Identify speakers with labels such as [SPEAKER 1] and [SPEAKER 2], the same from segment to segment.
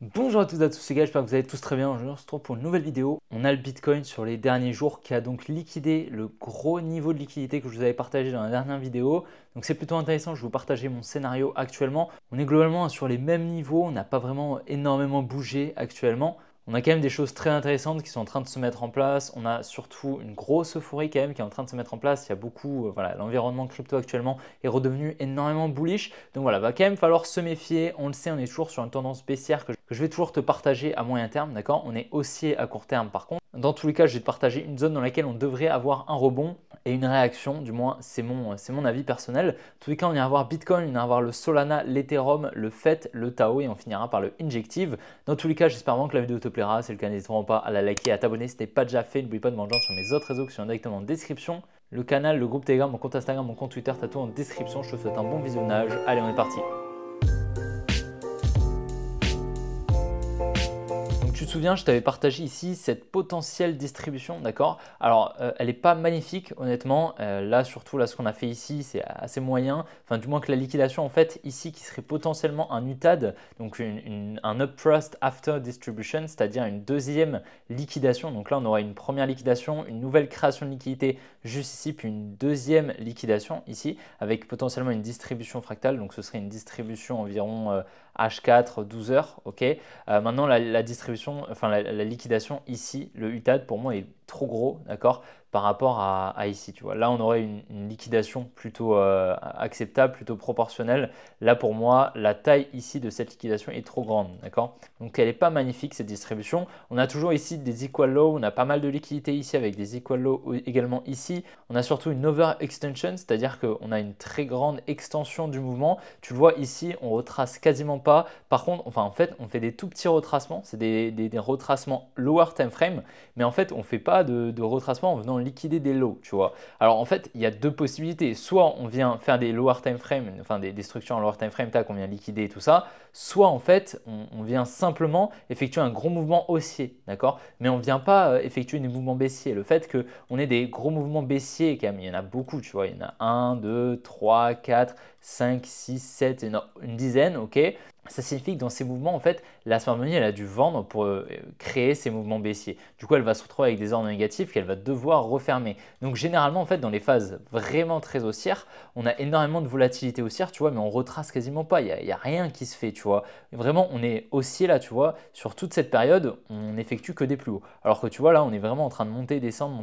[SPEAKER 1] Bonjour à toutes et à tous les gars, j'espère que vous allez tous très bien. Aujourd'hui on se retrouve pour une nouvelle vidéo. On a le Bitcoin sur les derniers jours qui a donc liquidé le gros niveau de liquidité que je vous avais partagé dans la dernière vidéo. Donc c'est plutôt intéressant, je vais vous partager mon scénario actuellement. On est globalement sur les mêmes niveaux, on n'a pas vraiment énormément bougé actuellement. On a quand même des choses très intéressantes qui sont en train de se mettre en place. On a surtout une grosse euphorie quand même qui est en train de se metêtre en place. Il y a beaucoup, voilà, l'environnement crypto actuellement est redevenu énormément bullish. Donc voilà, va quand même falloir se méfier. On le sait, on est toujours sur une tendance baissière que je vais toujours te partager à moyen terme, d'accord? On est haussier à court terme par contre. Dans tous les cas, je vais te partager une zone dans laquelle on devrait avoir un rebond et une réaction, du moins c'est mon avis personnel. Dans tous les cas, on ira voir Bitcoin, on ira voir le Solana, l'Ethereum, le FET, le Tao et on finira par le Injective. Dans tous les cas, j'espère vraiment que la vidéo te plaira. Si c'est le cas, n'hésite vraiment pas à la liker, à t'abonner si ce n'est pas déjà fait. N'oublie pas de me rejoindre sur mes autres réseaux qui sont directement en description. Le canal, le groupe Telegram, mon compte Instagram, mon compte Twitter, t'as tout en description. Je te souhaite un bon visionnage. Allez, on est parti. Tu te souviens, je t'avais partagé ici cette potentielle distribution, d'accord? Alors, elle n'est pas magnifique, honnêtement. Là, surtout, là, ce qu'on a fait ici, c'est assez moyen. Enfin, du moins que la liquidation, en fait, ici, qui serait potentiellement un UTAD, donc un Uptrust After Distribution, c'est-à-dire une deuxième liquidation. Donc là, on aura une première liquidation, une nouvelle création de liquidité juste ici, puis une deuxième liquidation ici, avec potentiellement une distribution fractale. Donc, ce serait une distribution environ H4, 12 heures, ok? Maintenant, la distribution, enfin la liquidation ici, le UTAD pour moi est trop gros, d'accord, par rapport à ici, tu vois. Là, on aurait une liquidation plutôt acceptable, plutôt proportionnelle. Là, pour moi, la taille ici de cette liquidation est trop grande, d'accord. Donc, elle n'est pas magnifique, cette distribution. On a toujours ici des equal low, on a pas mal de liquidités ici avec des equal low également ici. On a surtout une overextension, c'est-à-dire qu'on a une très grande extension du mouvement. Tu le vois ici, on retrace quasiment pas. Par contre, enfin, en fait, on fait des tout petits retracements. C'est des retracements lower time frame, mais en fait, on ne fait pas de retracement en venant liquider des lows, tu vois. Alors, en fait, il y a deux possibilités. Soit on vient faire des lower time frame, enfin des structures en lower time frame, tac, on vient liquider et tout ça. Soit en fait, on vient simplement effectuer un gros mouvement haussier, d'accord? Mais on ne vient pas effectuer des mouvements baissiers. Le fait qu'on ait des gros mouvements baissiers, quand même, il y en a beaucoup, tu vois. Il y en a 1, 2, 3, 4, 5, 6, 7, une dizaine, ok? Ça signifie que dans ces mouvements, en fait, la smart money, elle a dû vendre pour créer ces mouvements baissiers. Du coup, elle va se retrouver avec des ordres négatifs qu'elle va devoir refermer. Donc, généralement, en fait, dans les phases vraiment très haussières, on a énormément de volatilité haussière, tu vois, mais on retrace quasiment pas. Il y a rien qui se fait, tu vois. Vraiment, on est haussier là, tu vois. Sur toute cette période, on n'effectue que des plus hauts. Alors que tu vois, là, on est vraiment en train de monter, descendre,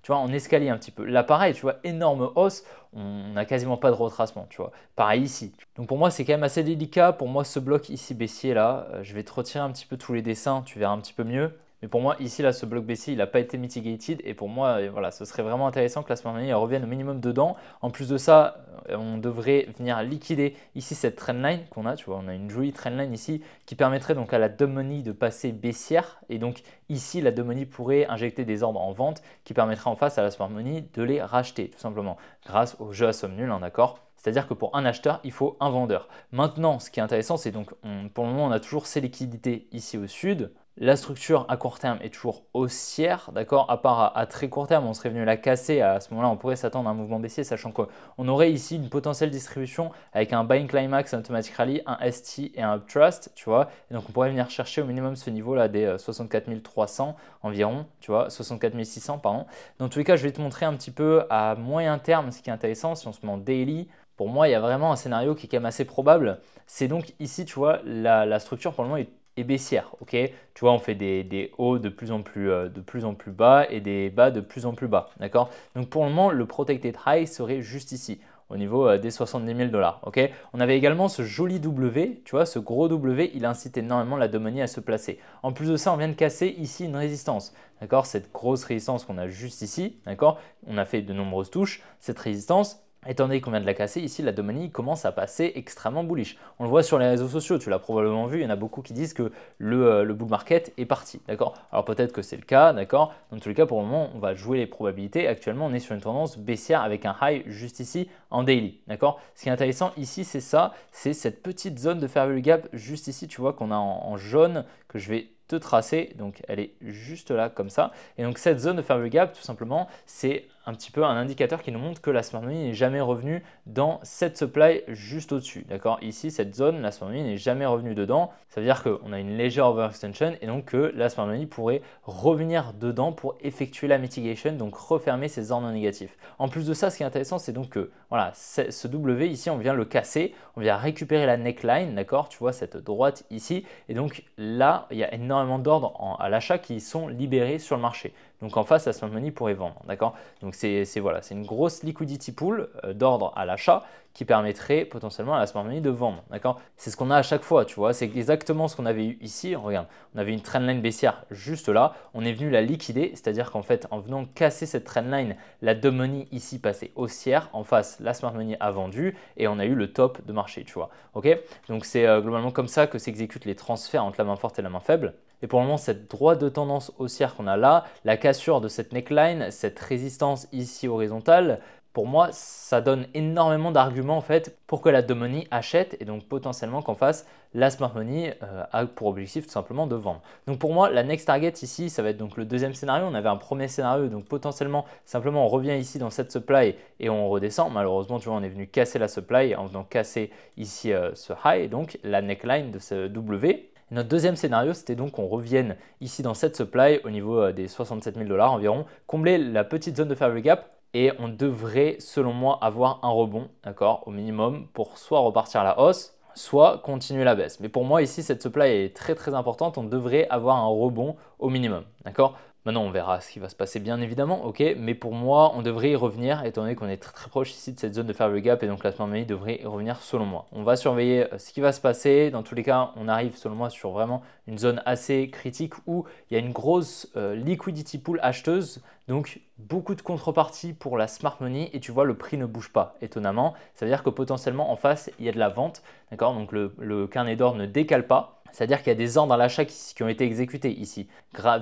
[SPEAKER 1] tu vois, en escalier un petit peu. Là, pareil, tu vois, énorme hausse, on n'a quasiment pas de retracement, tu vois. Pareil ici. Donc pour moi, c'est quand même assez délicat. Pour moi, ce bloc ici baissier là, je vais te retirer un petit peu tous les dessins, tu verras un petit peu mieux. Mais pour moi, ici, là, ce bloc baissier, il n'a pas été mitigated. Et pour moi, voilà, ce serait vraiment intéressant que la smart money revienne au minimum dedans. En plus de ça, on devrait venir liquider ici cette trendline qu'on a. Tu vois, on a une jolie trendline ici qui permettrait donc à la dumb money de passer baissière. Et donc ici, la dumb money pourrait injecter des ordres en vente qui permettraient en face à la smart money de les racheter, tout simplement, grâce au jeu à somme nulle, hein, d'accord? C'est-à-dire que pour un acheteur, il faut un vendeur. Maintenant, ce qui est intéressant, c'est donc, pour le moment, on a toujours ces liquidités ici au sud. La structure à court terme est toujours haussière, d'accord? À part à très court terme, on serait venu la casser. À ce moment-là, on pourrait s'attendre à un mouvement baissier, sachant qu'on aurait ici une potentielle distribution avec un buying climax, un automatic rally, un ST et un uptrust, tu vois. Et donc, on pourrait venir chercher au minimum ce niveau-là des 64 300 environ, tu vois, 64 600, pardon. Dans tous les cas, je vais te montrer un petit peu à moyen terme ce qui est intéressant. Si on se met en daily, pour moi, il y a vraiment un scénario qui est quand même assez probable. C'est donc ici, tu vois, la structure pour le moment est baissière, ok? Tu vois, on fait des hauts de plus en plus bas et des bas de plus en plus bas, d'accord? Donc pour le moment, le protected high serait juste ici, au niveau des 70 000 $, ok? On avait également ce joli W, tu vois, ce gros W, il incite énormément la dumb money à se placer. En plus de ça, on vient de casser ici une résistance, d'accord? Cette grosse résistance qu'on a juste ici, d'accord? On a fait de nombreuses touches, cette résistance. Étant donné qu'on vient de la casser, ici la dumb money commence à passer extrêmement bullish. On le voit sur les réseaux sociaux, tu l'as probablement vu, il y en a beaucoup qui disent que le bull market est parti, d'accord? Alors peut-être que c'est le cas, d'accord? Dans tous les cas, pour le moment, on va jouer les probabilités. Actuellement, on est sur une tendance baissière avec un high juste ici en daily, d'accord? Ce qui est intéressant ici, c'est ça, c'est cette petite zone de fair value gap juste ici, tu vois qu'on a en jaune que je vais de tracé, donc elle est juste là comme ça. Et donc cette zone de fair value gap, tout simplement, c'est un petit peu un indicateur qui nous montre que la smart money n'est jamais revenue dans cette supply juste au-dessus. D'accord? Ici, cette zone, la smart money n'est jamais revenue dedans. Ça veut dire qu'on a une légère overextension et donc que la smart money pourrait revenir dedans pour effectuer la mitigation, donc refermer ces ordres négatifs. En plus de ça, ce qui est intéressant, c'est donc que voilà, ce W ici, on vient le casser, on vient récupérer la neckline, d'accord? Tu vois cette droite ici, et donc là, il y a énormément d'ordres à l'achat qui sont libérés sur le marché. Donc en face, la smart money pourrait vendre, d'accord? Donc c'est voilà, c'est une grosse liquidity pool d'ordre à l'achat qui permettrait potentiellement à la smart money de vendre, d'accord? C'est ce qu'on a à chaque fois, tu vois, c'est exactement ce qu'on avait eu ici. Regarde, on avait une trendline baissière juste là, on est venu la liquider, c'est-à-dire qu'en fait, en venant casser cette trendline, la dumb money ici passait haussière, en face, la smart money a vendu et on a eu le top de marché, tu vois, ok? Donc c'est globalement comme ça que s'exécutent les transferts entre la main forte et la main faible. Et pour le moment, cette droite de tendance haussière qu'on a là, la cassure de cette neckline, cette résistance ici horizontale, pour moi, ça donne énormément d'arguments en fait pour que la dumb money achète et donc potentiellement qu'en face, la smart money a pour objectif tout simplement de vendre. Donc pour moi, la next target ici, ça va être donc le deuxième scénario. On avait un premier scénario, donc potentiellement, simplement on revient ici dans cette supply et on redescend. Malheureusement, tu vois, on est venu casser la supply en venant casser ici ce high, donc la neckline de ce W. Et notre deuxième scénario, c'était donc qu'on revienne ici dans cette supply au niveau des 67 000 $ environ, combler la petite zone de fair value gap et on devrait, selon moi, avoir un rebond, d'accord, au minimum pour soit repartir à la hausse, soit continuer la baisse. Mais pour moi, ici, cette supply est très très importante. On devrait avoir un rebond au minimum, d'accord? Maintenant, on verra ce qui va se passer bien évidemment, ok? Mais pour moi, on devrait y revenir étant donné qu'on est très très proche ici de cette zone de fair value gap et donc la smart money devrait y revenir selon moi. On va surveiller ce qui va se passer. Dans tous les cas, on arrive selon moi sur vraiment une zone assez critique où il y a une grosse liquidity pool acheteuse. Donc, beaucoup de contreparties pour la smart money et tu vois, le prix ne bouge pas étonnamment. Ça veut dire que potentiellement en face, il y a de la vente, d'accord? Donc, le carnet d'ordre ne décale pas. C'est-à-dire qu'il y a des ordres à l'achat qui ont été exécutés ici.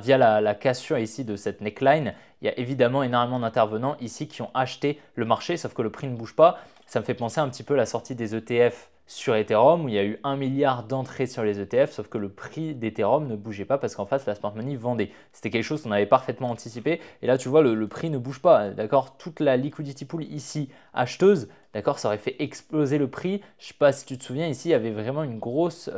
[SPEAKER 1] Via la cassure ici de cette neckline, il y a évidemment énormément d'intervenants ici qui ont acheté le marché, sauf que le prix ne bouge pas. Ça me fait penser un petit peu à la sortie des ETF sur Ethereum où il y a eu 1 milliard d'entrées sur les ETF, sauf que le prix d'Ethereum ne bougeait pas parce qu'en face, la smart money vendait. C'était quelque chose qu'on avait parfaitement anticipé. Et là, tu vois, le prix ne bouge pas. D'accord? Toute la liquidity pool ici acheteuse, d'accord, ça aurait fait exploser le prix. Je ne sais pas si tu te souviens, ici, il y avait vraiment une grosse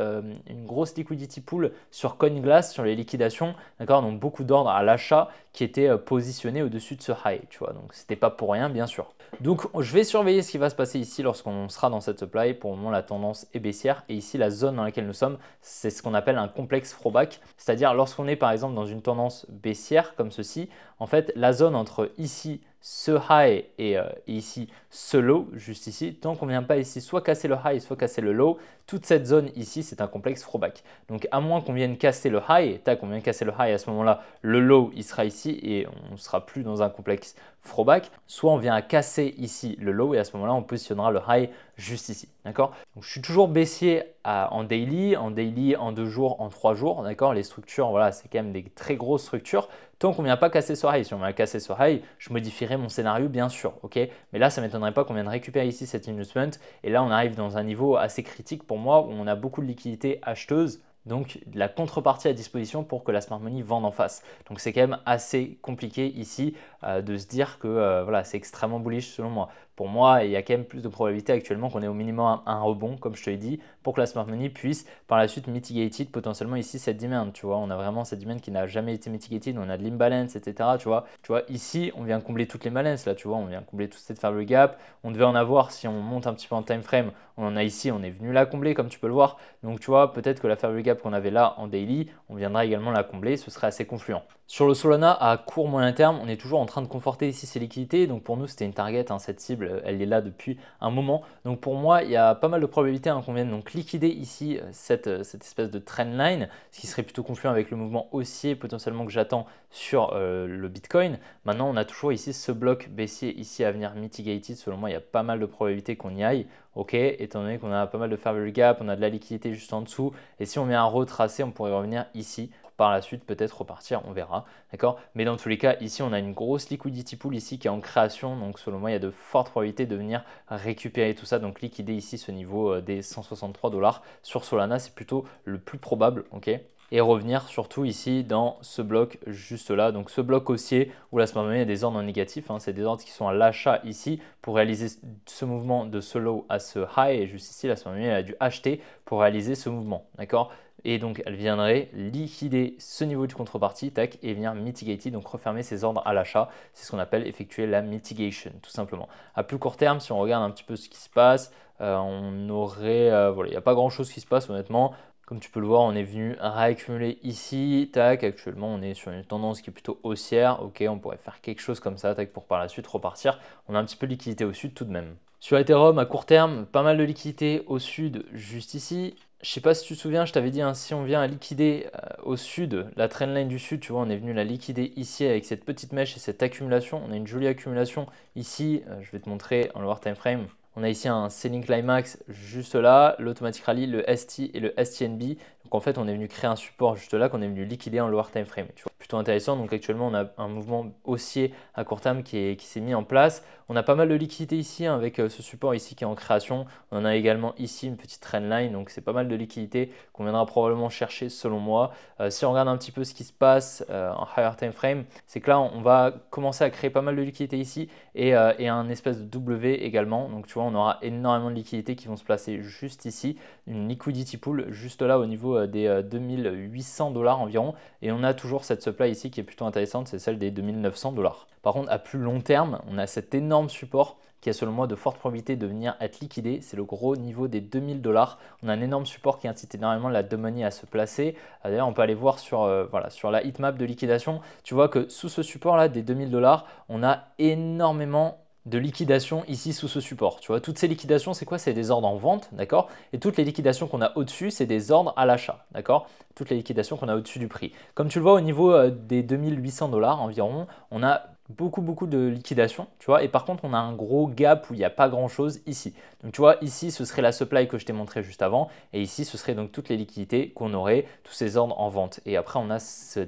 [SPEAKER 1] liquidity pool sur CoinGlass, sur les liquidations, d'accord, donc beaucoup d'ordres à l'achat qui étaient positionnés au-dessus de ce high, tu vois, donc c'était pas pour rien, bien sûr. Donc je vais surveiller ce qui va se passer ici lorsqu'on sera dans cette supply. Pour le moment, la tendance est baissière et ici, la zone dans laquelle nous sommes, c'est ce qu'on appelle un complexe throwback, c'est-à-dire lorsqu'on est par exemple dans une tendance baissière comme ceci, en fait, la zone entre ici ce high et ici ce low, juste ici, tant qu'on ne vient pas ici soit casser le high, soit casser le low, toute cette zone ici, c'est un complexe throwback. Donc à moins qu'on vienne casser le high, tac, on vient casser le high, à ce moment-là, le low, il sera ici et on ne sera plus dans un complexe throwback, soit on vient à casser ici le low et à ce moment-là, on positionnera le high juste ici, d'accord? Donc je suis toujours baissier en daily, en 2 jours, en 3 jours, d'accord? Les structures, voilà, c'est quand même des très grosses structures. Tant qu'on ne vient pas casser ce high, si on vient casser ce high, je modifierai mon scénario bien sûr, ok? Mais là, ça ne m'étonnerait pas qu'on vienne récupérer ici cet investment et là, on arrive dans un niveau assez critique pour moi où on a beaucoup de liquidités acheteuses. Donc de la contrepartie à disposition pour que la smart money vende en face. Donc c'est quand même assez compliqué ici de se dire que voilà, c'est extrêmement bullish selon moi. Pour moi, il y a quand même plus de probabilité actuellement qu'on ait au minimum un rebond, comme je te l'ai dit, pour que la smart money puisse par la suite mitigated potentiellement ici cette demand. Tu vois, on a vraiment cette demand qui n'a jamais été mitigated, on a de l'imbalance, etc. Tu vois, ici, on vient combler toutes les balances là, tu vois, on vient combler toute cette fair value gap. On devait en avoir si on monte un petit peu en time frame, on en a ici, on est venu la combler comme tu peux le voir. Donc tu vois, peut-être que la fair value gap qu'on avait là en daily, on viendra également la combler, ce serait assez confluent. Sur le Solana, à court moyen terme, on est toujours en train de conforter ici ces liquidités. Donc pour nous, c'était une target, hein, cette cible, elle est là depuis un moment. Donc pour moi, il y a pas mal de probabilités qu'on vienne donc liquider ici cette espèce de trendline, ce qui serait plutôt confluent avec le mouvement haussier potentiellement que j'attends sur le Bitcoin. Maintenant, on a toujours ici ce bloc baissier ici à venir mitigated. Selon moi, il y a pas mal de probabilités qu'on y aille. Ok, étant donné qu'on a pas mal de fair value gap, on a de la liquidité juste en dessous. Et si on met un retracé, on pourrait revenir ici. Par la suite, peut-être repartir, on verra. D'accord? Mais dans tous les cas, ici, on a une grosse liquidity pool ici qui est en création. Donc, selon moi, il y a de fortes probabilités de venir récupérer tout ça. Donc, liquider ici ce niveau des 163 $ sur Solana, c'est plutôt le plus probable. Ok? et revenir surtout ici dans ce bloc juste là. Donc ce bloc haussier où la smart money a des ordres en négatif, hein, c'est des ordres qui sont à l'achat ici pour réaliser ce mouvement de ce low à ce high, et juste ici la smart money a dû acheter pour réaliser ce mouvement, d'accord? Et donc elle viendrait liquider ce niveau de contrepartie, tac, et venir mitigater, donc refermer ses ordres à l'achat. C'est ce qu'on appelle effectuer la mitigation, tout simplement. À plus court terme, si on regarde un petit peu ce qui se passe, on aurait, voilà, il n'y a pas grand chose qui se passe honnêtement. Comme tu peux le voir, on est venu réaccumuler ici, tac, actuellement on est sur une tendance qui est plutôt haussière, ok, on pourrait faire quelque chose comme ça, tac, pour par la suite repartir. On a un petit peu de liquidité au sud tout de même. Sur Ethereum, à court terme, pas mal de liquidité au sud, juste ici. Je ne sais pas si tu te souviens, je t'avais dit, hein, si on vient à liquider au sud, la trendline du sud, tu vois, on est venu la liquider ici avec cette petite mèche et cette accumulation. On a une jolie accumulation ici, je vais te montrer en lower time frame. On a ici un selling climax juste là, l'automatic rally, le ST et le STNB. Donc en fait, on est venu créer un support juste là qu'on est venu liquider en lower time frame. Tu vois, plutôt intéressant. Donc actuellement, on a un mouvement haussier à court terme qui s'est mis en place. On a pas mal de liquidité ici hein, avec ce support ici qui est en création. On en a également ici une petite trendline. Donc c'est pas mal de liquidité qu'on viendra probablement chercher selon moi. Si on regarde un petit peu ce qui se passe en higher time frame, c'est que là, on va commencer à créer pas mal de liquidité ici et un espèce de W également. Donc tu vois, on aura énormément de liquidités qui vont se placer juste ici. Une liquidity pool juste là au niveau des 2800 $ environ. Et on a toujours cette supply ici qui est plutôt intéressante, c'est celle des 2900 $. Par contre, à plus long terme, on a cet énorme support qui a selon moi de fortes probabilités de venir être liquidé. C'est le gros niveau des 2000 $. On a un énorme support qui incite énormément la money à se placer. D'ailleurs, on peut aller voir sur, voilà, sur la heatmap de liquidation. Tu vois que sous ce support-là des 2000 $, on a énormément de liquidation ici sous ce support. Tu vois, toutes ces liquidations, c'est quoi? C'est des ordres en vente, d'accord? Et toutes les liquidations qu'on a au-dessus, c'est des ordres à l'achat, d'accord? Toutes les liquidations qu'on a au-dessus du prix. Comme tu le vois, au niveau des 2800 $ environ, on a beaucoup de liquidations, tu vois, et par contre on a un gros gap où il n'y a pas grand chose ici. Donc tu vois, ici ce serait la supply que je t'ai montré juste avant, et ici ce serait donc toutes les liquidités qu'on aurait, tous ces ordres en vente. Et après on a ce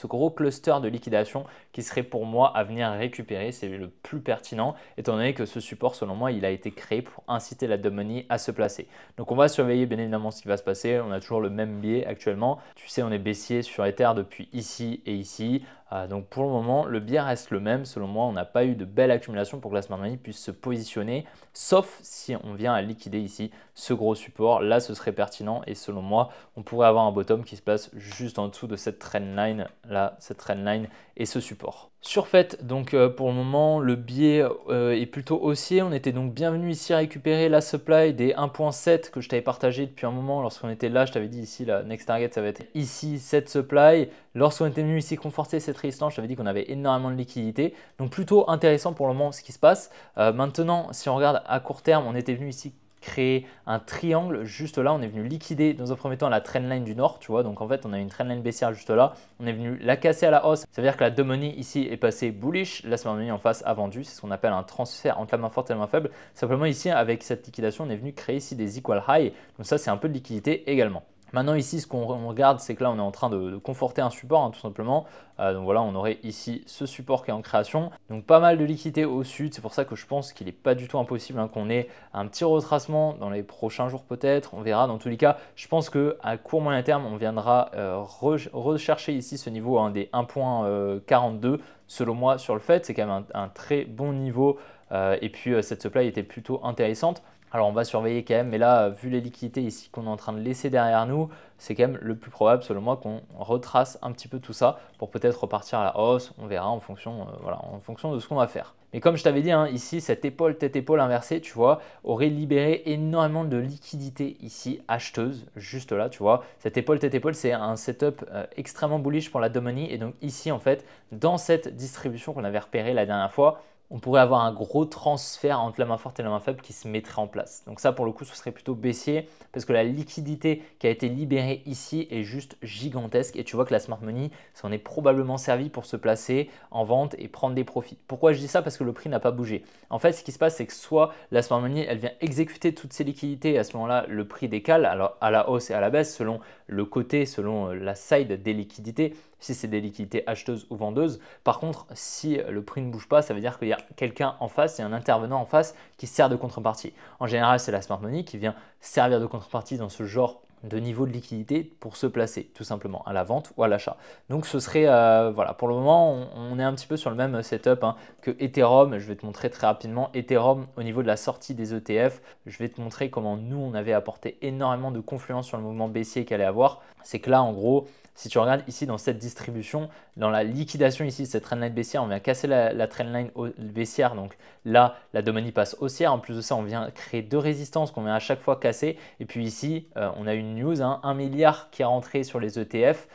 [SPEAKER 1] gros cluster de liquidation qui serait pour moi à venir récupérer, c'est le plus pertinent, étant donné que ce support selon moi il a été créé pour inciter la money à se placer. Donc on va surveiller bien évidemment ce qui va se passer, on a toujours le même biais actuellement, tu sais on est baissier sur Ether depuis ici et ici. Donc pour le moment, le biais reste le même. Selon moi, on n'a pas eu de belle accumulation pour que la smart money puisse se positionner, sauf si on vient à liquider ici ce gros support. Là, ce serait pertinent et selon moi, on pourrait avoir un bottom qui se place juste en dessous de cette trendline là, cette trendline et ce support. Sur fait, donc pour le moment, le biais est plutôt haussier. On était donc bienvenu ici à récupérer la supply des 1.7 que je t'avais partagé depuis un moment. Lorsqu'on était là, je t'avais dit ici, la next target, ça va être ici, cette supply. Lorsqu'on était venu ici conforter cette résistance, je t'avais dit qu'on avait énormément de liquidité. Donc plutôt intéressant pour le moment ce qui se passe. Maintenant, si on regarde à court terme, on était venu ici créer un triangle juste là. On est venu liquider dans un premier temps la trendline du nord, tu vois. Donc en fait, on a une trendline baissière juste là. On est venu la casser à la hausse. Ça veut dire que la money ici est passée bullish. La smart money en face a vendu. C'est ce qu'on appelle un transfert entre la main forte et la main faible. Simplement ici, avec cette liquidation, on est venu créer ici des equal high. Donc ça, c'est un peu de liquidité également. Maintenant ici, ce qu'on regarde, c'est que là, on est en train de conforter un support, hein, tout simplement. Donc voilà, on aurait ici ce support qui est en création. Donc pas mal de liquidité au sud. C'est pour ça que je pense qu'il n'est pas du tout impossible hein, qu'on ait un petit retracement dans les prochains jours peut-être. On verra. Dans tous les cas, je pense qu'à court moyen terme, on viendra rechercher ici ce niveau hein, des 1.42. Selon moi, sur le fait, c'est quand même un très bon niveau. Et puis cette supply était plutôt intéressante. Alors on va surveiller quand même, mais là, vu les liquidités ici qu'on est en train de laisser derrière nous, c'est quand même le plus probable selon moi qu'on retrace un petit peu tout ça pour peut-être repartir à la hausse. On verra en fonction, voilà, en fonction de ce qu'on va faire. Mais comme je t'avais dit, hein, ici, cette épaule, tête-épaule inversée, tu vois, aurait libéré énormément de liquidités ici, acheteuse, juste là, tu vois. Cette épaule, tête-épaule, c'est un setup extrêmement bullish pour la money. Et donc ici, en fait, dans cette distribution qu'on avait repérée la dernière fois, on pourrait avoir un gros transfert entre la main forte et la main faible qui se mettrait en place. Donc ça, pour le coup, ce serait plutôt baissier parce que la liquidité qui a été libérée ici est juste gigantesque et tu vois que la smart money s'en est probablement servi pour se placer en vente et prendre des profits. Pourquoi je dis ça? Parce que le prix n'a pas bougé. En fait, ce qui se passe, c'est que soit la smart money, elle vient exécuter toutes ces liquidités et à ce moment-là, le prix décale alors à la hausse et à la baisse selon le côté, selon la side des liquidités, si c'est des liquidités acheteuses ou vendeuses. Par contre, si le prix ne bouge pas, ça veut dire qu'il y a quelqu'un en face, il y a un intervenant en face qui sert de contrepartie. En général, c'est la smart money qui vient servir de contrepartie dans ce genre de niveau de liquidité pour se placer tout simplement à la vente ou à l'achat. Donc ce serait, voilà, pour le moment on est un petit peu sur le même setup hein, que Ethereum. Je vais te montrer très rapidement Ethereum au niveau de la sortie des ETF. Je vais te montrer comment nous on avait apporté énormément de confluence sur le mouvement baissier qu'elle allait avoir. C'est que là en gros, si tu regardes ici dans cette distribution, dans la liquidation ici, cette trendline baissière, on vient casser la trendline baissière. Donc là, la Domani passe haussière. En plus de ça, on vient créer deux résistances qu'on vient à chaque fois casser. Et puis ici, on a une news, hein, 1 milliard qui est rentré sur les ETF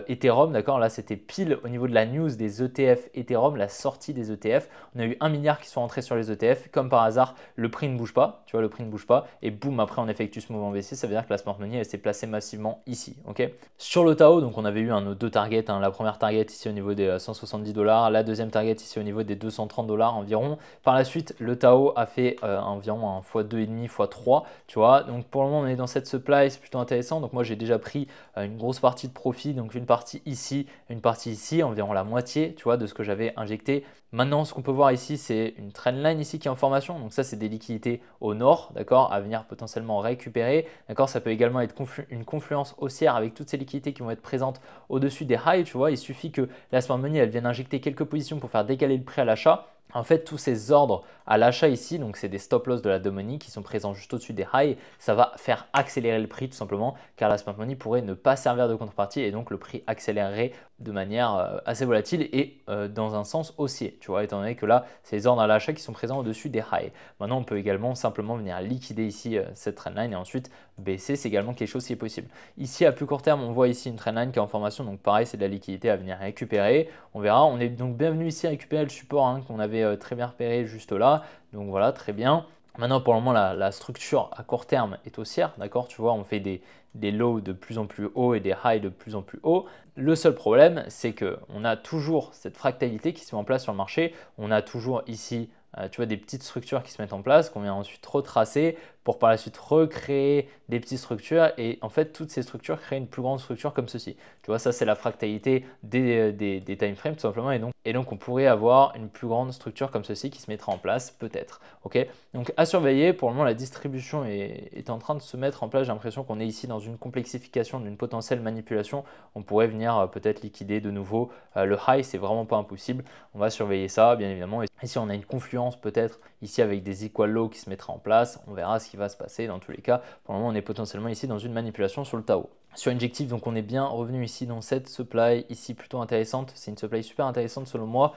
[SPEAKER 1] Ethereum. D'accord, là, c'était pile au niveau de la news des ETF Ethereum, la sortie des ETF. On a eu 1 milliard qui sont rentrés sur les ETF. Comme par hasard, le prix ne bouge pas. Tu vois, le prix ne bouge pas. Et boum, après, on effectue ce mouvement baissier. Ça veut dire que la smart money, elle s'est placée massivement ici. Ok. Sur le Tao, donc on avait eu nos deux targets. Hein. La première target ici au niveau des $170, la deuxième target ici au niveau des $230 environ. Par la suite, le Tao a fait environ un x2,5, x3, tu vois. Donc pour le moment, on est dans cette supply, c'est plutôt intéressant. Donc moi, j'ai déjà pris une grosse partie de profit, donc une partie ici, une partie ici, environ la moitié, tu vois, de ce que j'avais injecté. Maintenant, ce qu'on peut voir ici, c'est une trendline ici qui est en formation. Donc ça, c'est des liquidités au nord, d'accord, à venir potentiellement récupérer. D'accord, ça peut également être une confluence haussière avec toutes ces liquidités qui vont être présentes au-dessus des highs, tu vois. Il suffit que la smart money, elle vienne injecter quelques positions pour faire décaler le prix à l'achat. En fait, tous ces ordres à l'achat ici, donc c'est des stop loss de la Domani qui sont présents juste au-dessus des highs, ça va faire accélérer le prix tout simplement car la smart money pourrait ne pas servir de contrepartie et donc le prix accélérerait de manière assez volatile et dans un sens haussier, tu vois, étant donné que là, c'est les ordres à l'achat qui sont présents au-dessus des highs. Maintenant, on peut également simplement venir liquider ici cette trendline et ensuite baisser, c'est également quelque chose qui est possible. Ici, à plus court terme, on voit ici une trendline qui est en formation, donc pareil, c'est de la liquidité à venir récupérer. On verra, on est donc bienvenu ici à récupérer le support hein, qu'on avait très bien repéré juste là. Donc voilà, très bien. Maintenant, pour le moment, la structure à court terme est haussière, d'accord? Tu vois, on fait des lows de plus en plus hauts et des highs de plus en plus hauts. Le seul problème, c'est qu'on a toujours cette fractalité qui se met en place sur le marché. On a toujours ici, tu vois, des petites structures qui se mettent en place, qu'on vient ensuite retracer pour par la suite recréer des petites structures et en fait toutes ces structures créent une plus grande structure comme ceci. Tu vois, ça c'est la fractalité des time frames tout simplement et donc on pourrait avoir une plus grande structure comme ceci qui se mettra en place peut-être. Ok, donc à surveiller. Pour le moment la distribution est en train de se mettre en place. J'ai l'impression qu'on est ici dans une complexification d'une potentielle manipulation. On pourrait venir peut-être liquider de nouveau le high, c'est vraiment pas impossible. On va surveiller ça bien évidemment. Ici on a une confluence peut-être ici avec des equal lows qui se mettra en place. On verra ce qui va se passer. Dans tous les cas, pour le moment, on est potentiellement ici dans une manipulation sur le Tao. Sur Injective, donc on est bien revenu ici dans cette supply ici plutôt intéressante. C'est une supply super intéressante selon moi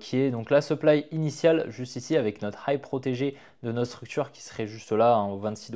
[SPEAKER 1] qui est donc la supply initiale juste ici avec notre high protégé de notre structure qui serait juste là hein, aux $26.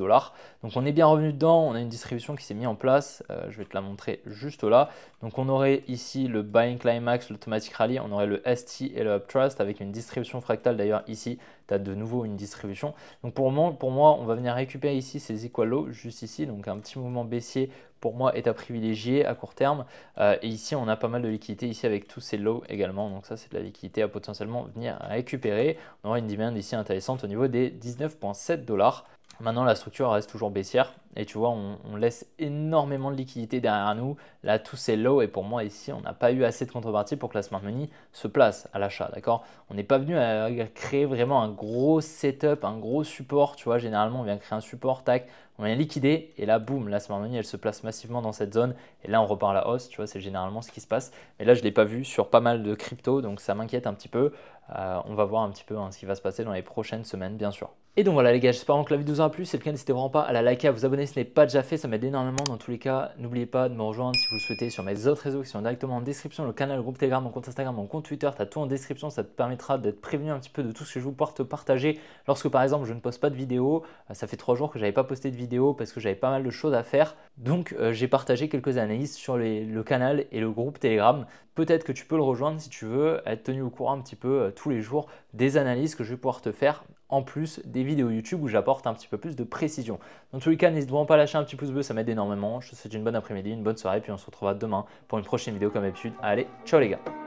[SPEAKER 1] Donc on est bien revenu dedans, on a une distribution qui s'est mise en place. Je vais te la montrer juste là. Donc on aurait ici le Buying Climax, l'Automatic Rally, on aurait le ST et le Uptrust avec une distribution fractale. D'ailleurs ici, tu as de nouveau une distribution. Donc pour moi, on va venir récupérer ici ces equal lows juste ici. Donc un petit mouvement baissier pour moi est à privilégier à court terme. Et ici, on a pas mal de liquidités ici avec tous ces lows également. Donc ça, c'est de la liquidité à potentiellement venir récupérer. On aura une demand ici intéressante au niveau des $19,7. Maintenant, la structure reste toujours baissière et tu vois, on laisse énormément de liquidité derrière nous. Là, tous ces lows et pour moi ici, on n'a pas eu assez de contrepartie pour que la smart money se place à l'achat, d'accord? On n'est pas venu à créer vraiment un gros setup, un gros support, tu vois. Généralement, on vient créer un support, tac, on vient liquider et là, boum, la smart money, elle se place massivement dans cette zone et là, on repart à la hausse, tu vois, c'est généralement ce qui se passe. Mais là, je ne l'ai pas vu sur pas mal de crypto, donc ça m'inquiète un petit peu. On va voir un petit peu ce qui va se passer dans les prochaines semaines, bien sûr. Et donc voilà les gars, j'espère que la vidéo vous aura plu. Si c'est le cas, n'hésitez vraiment pas à la liker, à vous abonner si ce n'est pas déjà fait, ça m'aide énormément. Dans tous les cas, n'oubliez pas de me rejoindre si vous le souhaitez sur mes autres réseaux qui sont directement en description, le canal, le groupe Telegram, mon compte Instagram, mon compte Twitter, tu as tout en description, ça te permettra d'être prévenu un petit peu de tout ce que je vais pouvoir te partager lorsque par exemple je ne poste pas de vidéo. Ça fait 3 jours que je n'avais pas posté de vidéo parce que j'avais pas mal de choses à faire. Donc j'ai partagé quelques analyses sur le canal et le groupe Telegram. Peut-être que tu peux le rejoindre si tu veux être tenu au courant un petit peu tous les jours des analyses que je vais pouvoir te faire en plus des vidéos YouTube où j'apporte un petit peu plus de précision. Dans tous les cas, n'hésite vraiment pas à lâcher un petit pouce bleu, ça m'aide énormément. Je te souhaite une bonne après-midi, une bonne soirée, puis on se retrouvera demain pour une prochaine vidéo comme d'habitude. Allez, ciao les gars!